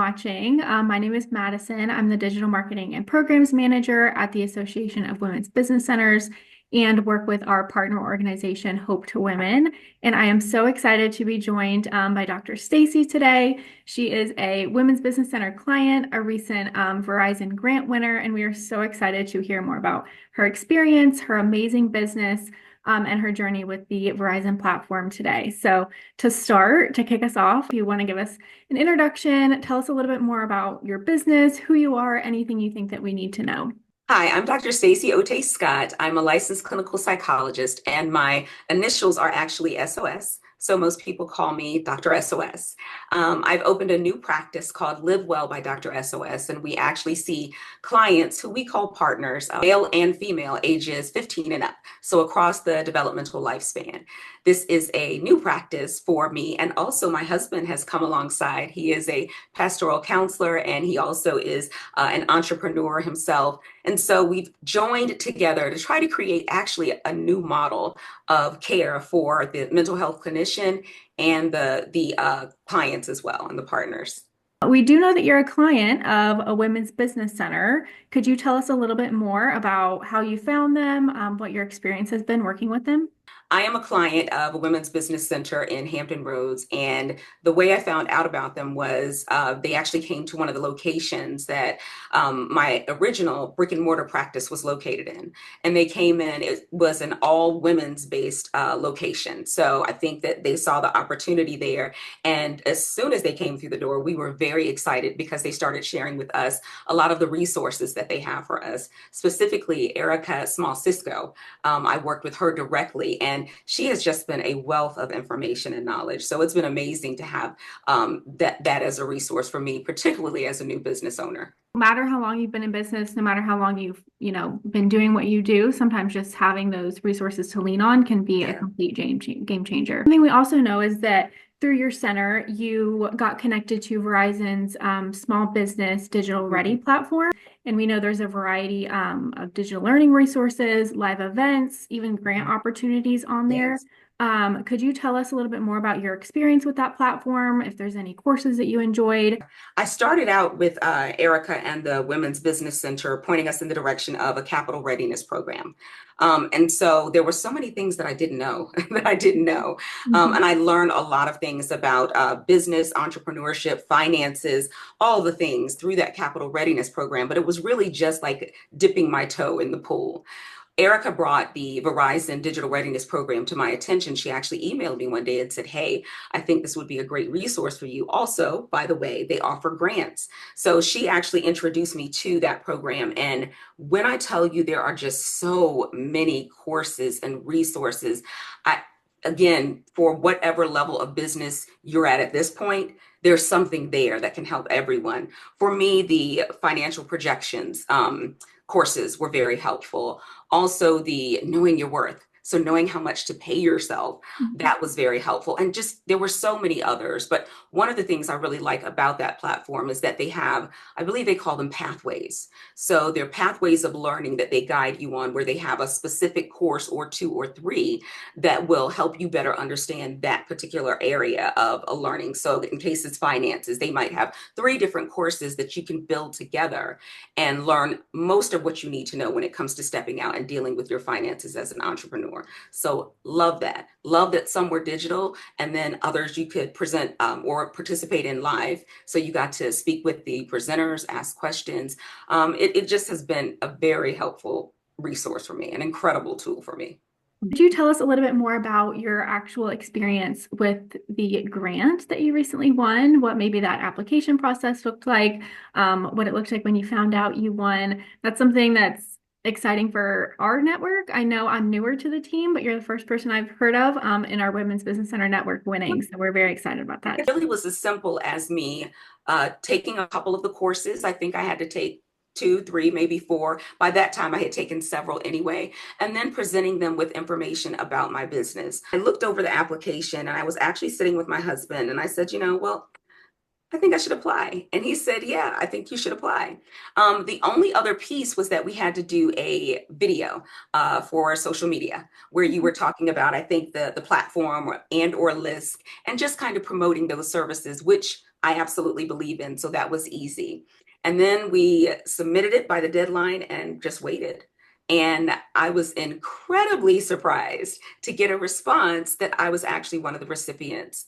watching. My name is Madison. I'm the Digital Marketing and Programs Manager at the Association of Women's Business Centers and work with our partner organization, Hope to Women. And I am so excited to be joined by Dr. Stacie today. She is a Women's Business Center client, a recent Verizon grant winner, and we are so excited to hear more about her experience, her amazing business, and her journey with the Verizon platform today. So to start, to kick us off, if you want to give us an introduction, tell us a little bit more about your business, who you are, anything you think that we need to know. Hi, I'm Dr. Stacie Otey-Scott. I'm a licensed clinical psychologist, and my initials are actually SOS. So most people call me Dr. SOS. I've opened a new practice called LiveWell by Dr. SOS, and we actually see clients who we call partners, male and female, ages 15 and up, so across the developmental lifespan. This is a new practice for me, and also my husband has come alongside. He is a pastoral counselor, and he also is an entrepreneur himself. And so we've joined together to try to create actually a new model of care for the mental health clinician and the clients as well, and the partners. We do know that you're a client of a women's business center. Could you tell us a little bit more about how you found them, what your experience has been working with them? I am a client of a women's business center in Hampton Roads, and the way I found out about them was they actually came to one of the locations that my original brick and mortar practice was located in. And they came in, it was an all women's based location. So I think that they saw the opportunity there. And as soon as they came through the door, we were very excited because they started sharing with us a lot of the resources that they have for us, specifically Erica Small Cisco. I worked with her directly, and she has just been a wealth of information and knowledge. So it's been amazing to have that as a resource for me, particularly as a new business owner. No matter how long you've been in business, no matter how long you've, been doing what you do, sometimes just having those resources to lean on can be a Yeah. complete game changer. Something we also know is that through your center, you got connected to Verizon's small business digital ready Mhm. platform. And we know there's a variety of digital learning resources, live events, even grant opportunities on there. Yes. Could you tell us a little bit more about your experience with that platform, if there's any courses that you enjoyed? I started out with Erica and the Women's Business Center pointing us in the direction of a capital readiness program. And so there were so many things that I didn't know that I didn't know. Mhm. And I learned a lot of things about business, entrepreneurship, finances, all the things through that capital readiness program. But it was really just like dipping my toe in the pool. Erica brought the Verizon Digital Readiness Program to my attention. She actually emailed me one day and said, "Hey, I think this would be a great resource for you. Also, by the way, they offer grants." So she actually introduced me to that program. And when I tell you there are just so many courses and resources, I, again, for whatever level of business you're at this point, there's something there that can help everyone. For me, the financial projections courses were very helpful. Also, the knowing your worth. So knowing how much to pay yourself, that was very helpful. And just there were so many others. But one of the things I really like about that platform is that they have, I believe they call them pathways. So they're pathways of learning that they guide you on, where they have a specific course or two or three that will help you better understand that particular area of a learning. So in case it's finances, they might have three different courses that you can build together and learn most of what you need to know when it comes to stepping out and dealing with your finances as an entrepreneur. So love that. Love that some were digital and then others you could present or participate in live. So you got to speak with the presenters, ask questions. It just has been a very helpful resource for me, an incredible tool for me. Could you tell us a little bit more about your actual experience with the grant that you recently won? What maybe that application process looked like, what it looked like when you found out you won? That's something that's exciting for our network. I know I'm newer to the team, but you're the first person I've heard of in our Women's Business Center network winning. So we're very excited about that. It really was as simple as me taking a couple of the courses. I think I had to take two, three, maybe four. By that time, I had taken several anyway, and then presenting them with information about my business. I looked over the application and I was actually sitting with my husband and I said, well, I think I should apply. And he said, yeah, I think you should apply. The only other piece was that we had to do a video for social media where you were talking about, I think, the platform and or list and just kind of promoting those services, which I absolutely believe in. So that was easy. And then we submitted it by the deadline and just waited. And I was incredibly surprised to get a response that I was actually one of the recipients.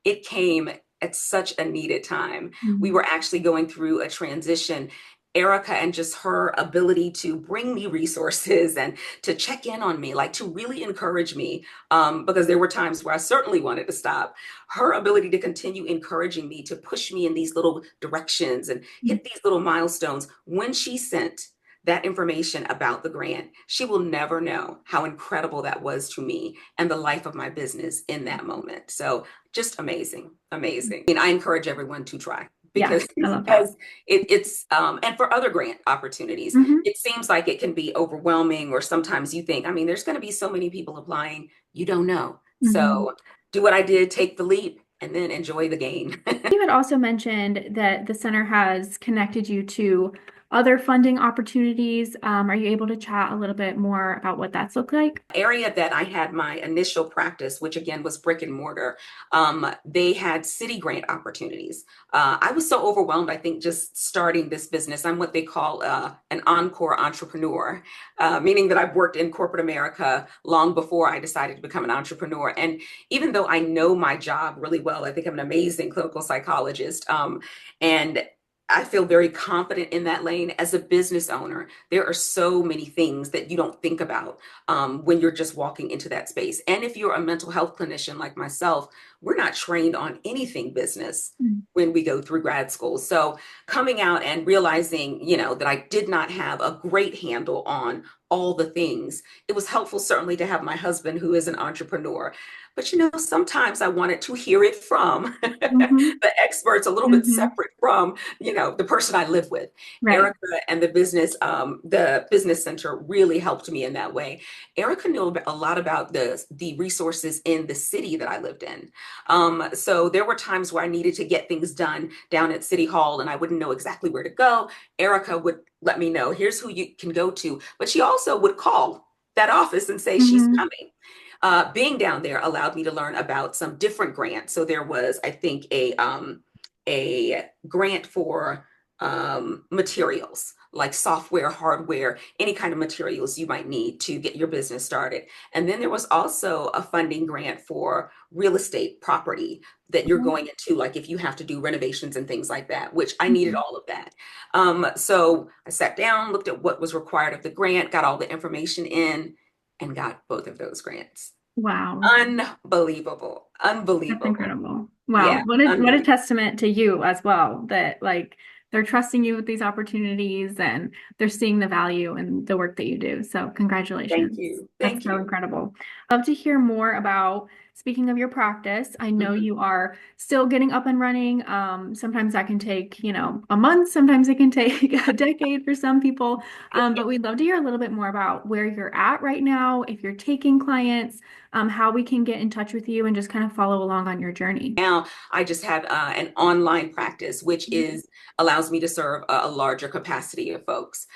It came at such a needed time. We Mhm. were actually going through a transition. Erica and just her ability to bring me resources and to check in on me, like to really encourage me, because there were times where I certainly wanted to stop. Her ability to continue encouraging me, to push me in these little directions and hit these little milestones. When she sent that information about the grant, she will never know how incredible that was to me and the life of my business in that moment. So just amazing, amazing. And I encourage everyone to try Yes, because I love that. it's and for other grant opportunities, Hmm. it seems like it can be overwhelming, or sometimes you think, I mean, there's going to be so many people applying, you don't know. Hmm. So do what I did, take the leap, and then enjoy the gain. You had also mentioned that the center has connected you to other funding opportunities. Are you able to chat a little bit more about what that's looked like? Area that I had my initial practice, which again was brick and mortar, they had city grant opportunities. I was so overwhelmed, I think, just starting this business. I'm what they call an encore entrepreneur, meaning that I've worked in corporate America long before I decided to become an entrepreneur. And even though I know my job really well, I think I'm an amazing clinical psychologist. And I feel very confident in that lane. As a business owner, there are so many things that you don't think about when you're just walking into that space. And if you're a mental health clinician like myself, we're not trained on anything business Mm. when we go through grad school. So coming out and realizing, that I did not have a great handle on all the things, it was helpful certainly to have my husband who is an entrepreneur. But sometimes I wanted to hear it from Hmm. the experts a little bit Hmm. separate from, the person I live with. Right. Erica and the business center really helped me in that way. Erica knew a lot about the resources in the city that I lived in. So there were times where I needed to get things done down at City Hall and I wouldn't know exactly where to go. Erica would let me know, here's who you can go to. But she also would call that office and say she's Hmm. coming. Being down there allowed me to learn about some different grants. So there was, I think, a grant for materials like software, hardware, any kind of materials you might need to get your business started. And then there was also a funding grant for real estate property that you're going into, like if you have to do renovations and things like that, which I needed Hmm. all of that. So I sat down, looked at what was required of the grant, got all the information in, and got both of those grants. Wow. Unbelievable. That's Unbelievable. incredible. Wow. Yeah, What a unbelievable. testament to you as well, that like they're trusting you with these opportunities and they're seeing the value in the work that you do. So Thank congratulations. you. That's Thank so you. incredible. I'd love to hear more about, speaking of your practice. I know Mhm. you are still getting up and running. Sometimes that can take, a month, sometimes it can take a decade for some people. But we'd love to hear a little bit more about where you're at right now, if you're taking clients, how we can get in touch with you and just kind of follow along on your journey. Now I just have an online practice, which is allows me to serve a larger capacity of folks.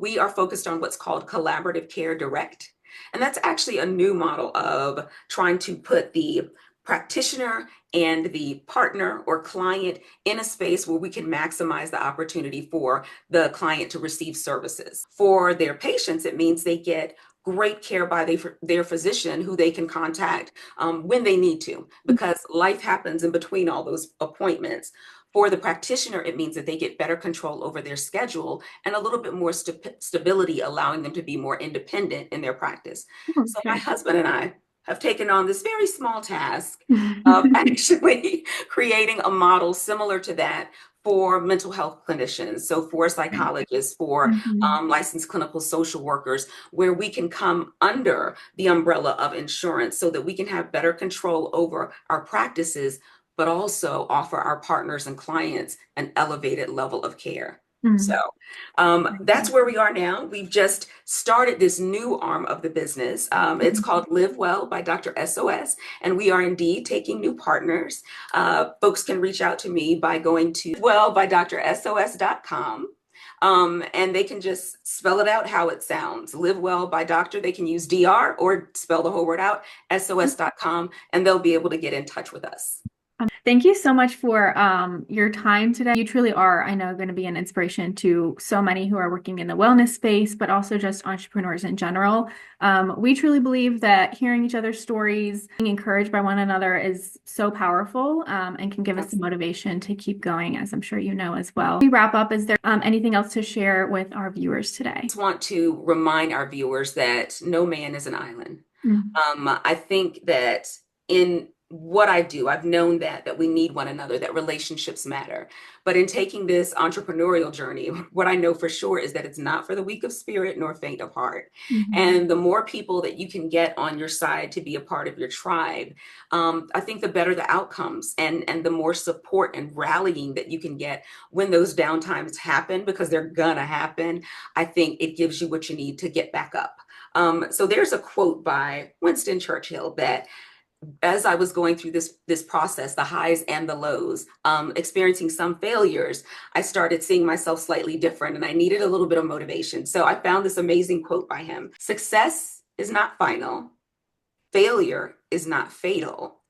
We are focused on what's called collaborative care direct. And that's actually a new model of trying to put the practitioner and the partner or client in a space where we can maximize the opportunity for the client to receive services. For their patients, it means they get great care by their physician who they can contact when they need to, because life happens in between all those appointments. For the practitioner, it means that they get better control over their schedule and a little bit more stability, allowing them to be more independent in their practice. So my Okay. husband and I have taken on this very small task of actually creating a model similar to that for mental health clinicians, so for Right. psychologists, for Mhm. licensed clinical social workers, where we can come under the umbrella of insurance so that we can have better control over our practices, but also offer our partners and clients an elevated level of care. So Mhm. that's where we are now. We've just started this new arm of the business. It's called LiveWell by Dr. SOS, and we are indeed taking new partners. Folks can reach out to me by going to well by drsos.com. And they can just spell it out how it sounds. Live Well by Doctor. They can use DR or spell the whole word out, sos.com, and they'll be able to get in touch with us. Thank you so much for your time today. You truly are, I know, going to be an inspiration to so many who are working in the wellness space, but also just entrepreneurs in general. We truly believe that hearing each other's stories, being encouraged by one another is so powerful and can give us the motivation to keep going, as I'm sure you know as well. We wrap up, is there anything else to share with our viewers today? I just want to remind our viewers that no man is an island. I think that in what I do, I've known that we need one another, that relationships matter. But in taking this entrepreneurial journey, what I know for sure is that it's not for the weak of spirit nor faint of heart. And the more people that you can get on your side to be a part of your tribe, I think the better the outcomes and the more support and rallying that you can get when those downtimes happen, because they're gonna happen. I think it gives you what you need to get back up. So there's a quote by Winston Churchill that as I was going through this process, the highs and the lows, experiencing some failures, I started seeing myself slightly different and I needed a little bit of motivation. So I found this amazing quote by him. Success is not final. Failure is not fatal.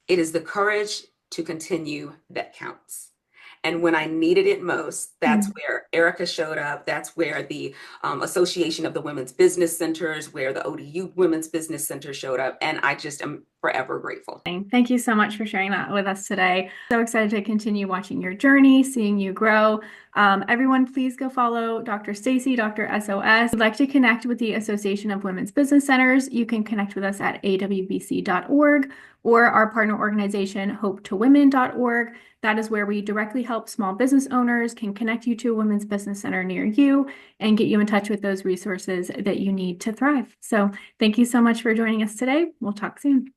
It is the courage to continue that counts. And when I needed it most, that's where Erica showed up. That's where the Association of the Women's Business Centers, where the ODU Women's Business Center showed up. And I just am forever grateful. Thank you so much for sharing that with us today. So excited to continue watching your journey, seeing you grow. Everyone, please go follow Dr. Stacie, Dr. SOS. If you'd like to connect with the Association of Women's Business Centers, you can connect with us at awbc.org or our partner organization, hopetowomen.org. That is where we directly help small business owners, can connect you to a women's business center near you and get you in touch with those resources that you need to thrive. So thank you so much for joining us today. We'll talk soon.